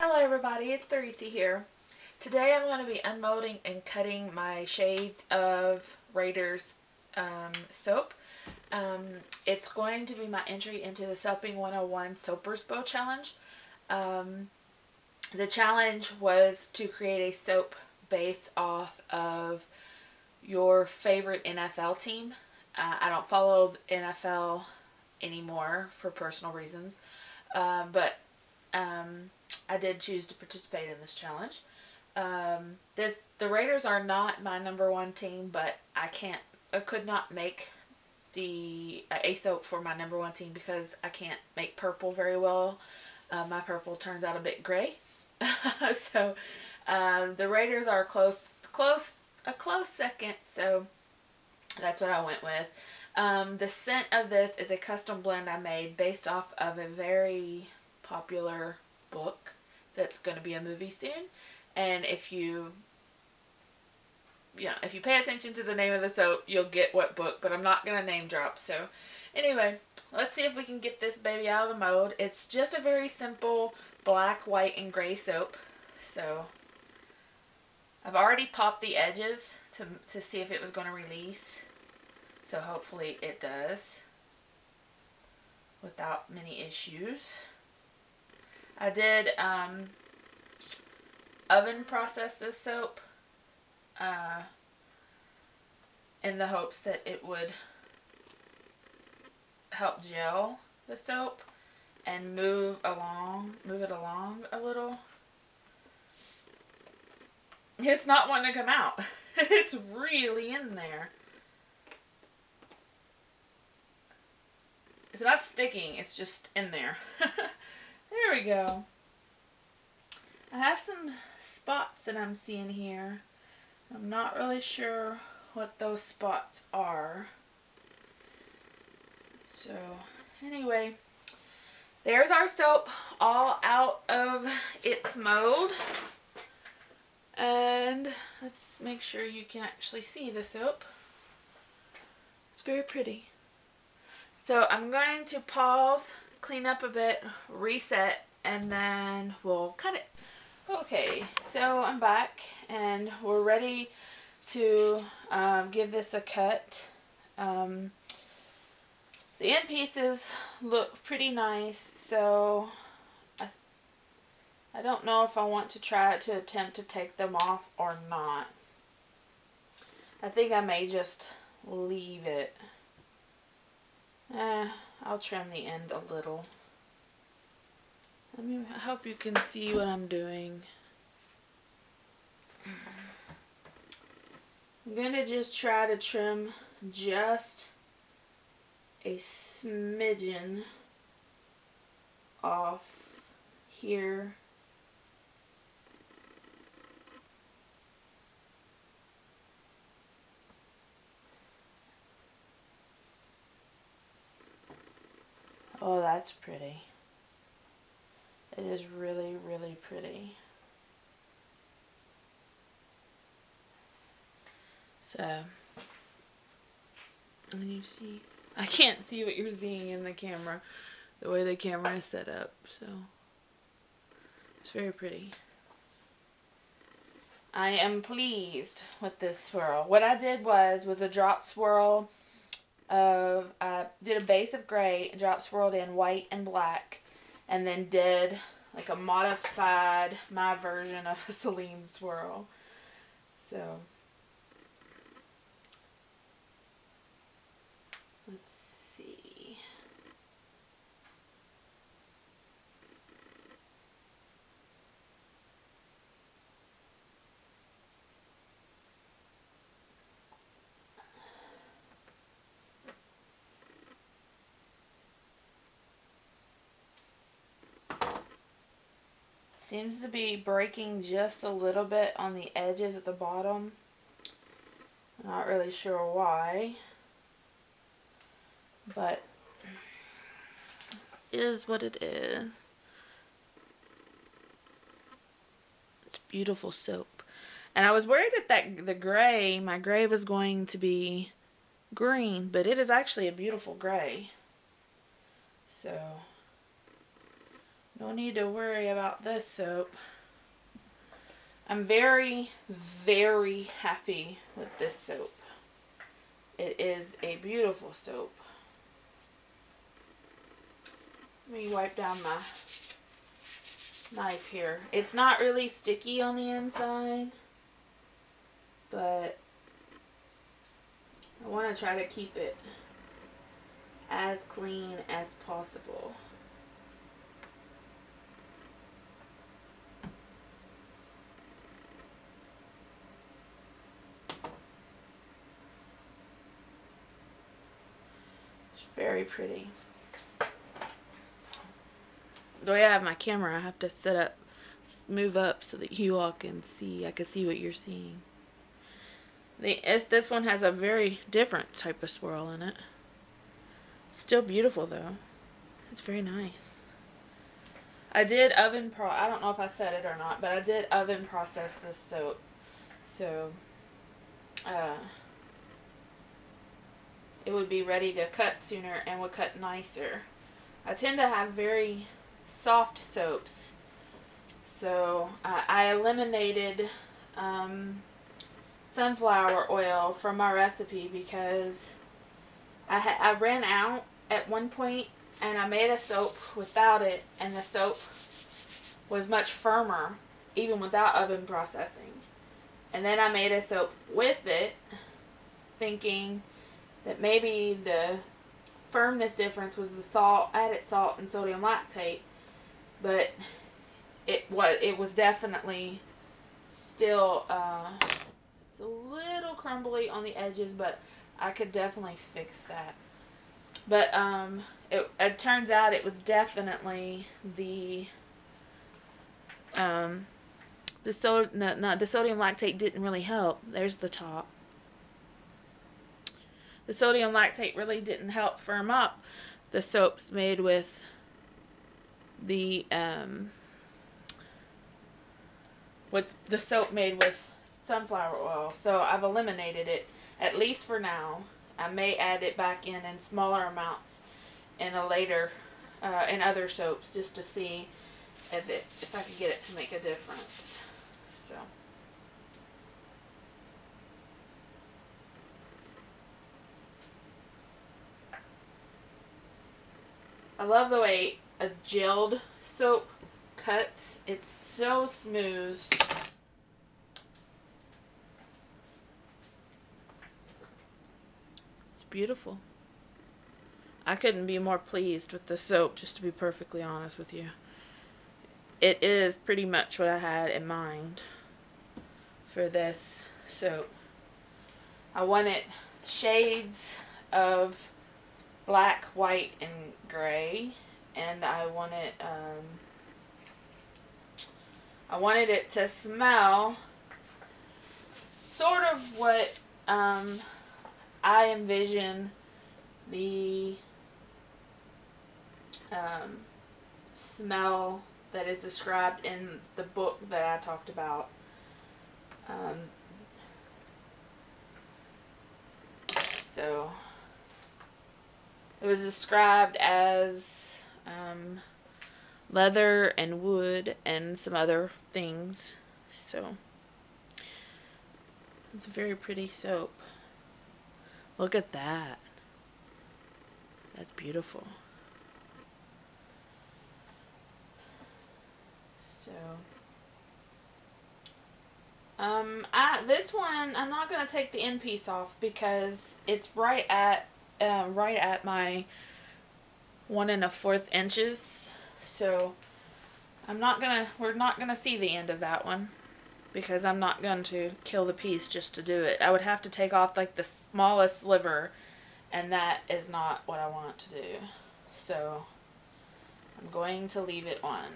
Hello everybody, it's Theresa here. Today I'm going to be unmolding and cutting my shades of Raiders soap. It's going to be my entry into the Soaping 101 Soaper's Bow Challenge. The challenge was to create a soap based off of your favorite NFL team. I don't follow the NFL anymore for personal reasons, but I did choose to participate in this challenge. The Raiders are not my number one team, but I could not make a soap for my number one team because I can't make purple very well. My purple turns out a bit gray. So the Raiders are a close second, so that's what I went with. The scent of this is a custom blend I made based off of a very popular book that's going to be a movie soon. And if you pay attention to the name of the soap, you'll get what book, but I'm not going to name drop. So anyway, let's see if we can get this baby out of the mold. It's just a very simple black, white, and gray soap. So I've already popped the edges to see if it was going to release. So hopefully it does without many issues. I did oven process this soap in the hopes that it would help gel the soap and move it along a little. It's not wanting to come out. It's really in there. It's not sticking, it's just in there. There we go. I have some spots that I'm seeing here. I'm not really sure what those spots are. So anyway, there's our soap all out of its mold. And let's make sure you can actually see the soap. It's very pretty. So I'm going to pause, clean up a bit, reset, and then we'll cut it. Okay, so I'm back and we're ready to give this a cut. The end pieces look pretty nice, so I don't know if I want to try to attempt to take them off or not. I think I may just leave it. I'll trim the end a little. I hope you can see what I'm doing. I'm going to just try to trim just a smidgen off here. Oh, that's pretty. It is really, really pretty. So, and you see, I can't see what you're seeing in the camera, the way the camera is set up, so it's very pretty. I am pleased with this swirl. What I did was a drop swirl of, I did a base of gray, drop swirled in white and black, and then did like a modified, my version of a Celine swirl. So let's see. Seems to be breaking just a little bit on the edges at the bottom. Not really sure why, but is what it is. It's beautiful soap. And I was worried that my gray was going to be green, but it is actually a beautiful gray. So No need to worry about this soap. I'm very, very happy with this soap. It is a beautiful soap. Let me wipe down my knife here. It's not really sticky on the inside, but I want to try to keep it as clean as possible. It's very pretty. The way I have my camera, I have to set up, move up so that you all can see. I can see what you're seeing. This one has a very different type of swirl in it. Still beautiful though. It's very nice. I did I don't know if I said it or not, but I did oven process this soap. So, it would be ready to cut sooner and would cut nicer. I tend to have very soft soaps, so I eliminated sunflower oil from my recipe because I ran out at one point and I made a soap without it, and the soap was much firmer even without oven processing. And then I made a soap with it thinking that maybe the firmness difference was the salt, added salt and sodium lactate, but it was definitely still it's a little crumbly on the edges, but I could definitely fix that. But it turns out it was definitely the sodium lactate didn't really help. There's the top. The sodium lactate really didn't help firm up the soaps made with the soap made with sunflower oil. So I've eliminated it, at least for now. I may add it back in smaller amounts in a later in other soaps, just to see if I can get it to make a difference. So I love the way a gelled soap cuts. It's so smooth. It's beautiful. I couldn't be more pleased with the soap, just to be perfectly honest with you. It is pretty much what I had in mind for this soap. I wanted shades of black, white, and gray, and I wanted it to smell sort of what I envision the smell that is described in the book that I talked about. So it was described as leather and wood and some other things. So it's a very pretty soap. Look at that. That's beautiful. So this one I'm not gonna take the end piece off because it's right at my 1 1/4 inches. So we're not gonna see the end of that one because I'm not going to kill the piece just to do it. I would have to take off like the smallest sliver, and that is not what I want to do. So I'm going to leave it on.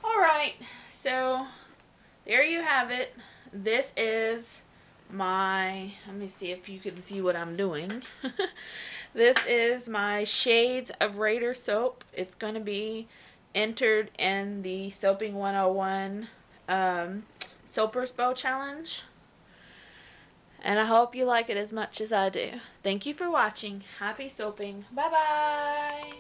Alright, so there you have it. This is my, let me see if you can see what I'm doing. This is my Shades of Raider soap. It's going to be entered in the Soaping 101 Soaper's Bow Challenge. And I hope you like it as much as I do. Thank you for watching. Happy soaping. Bye-bye.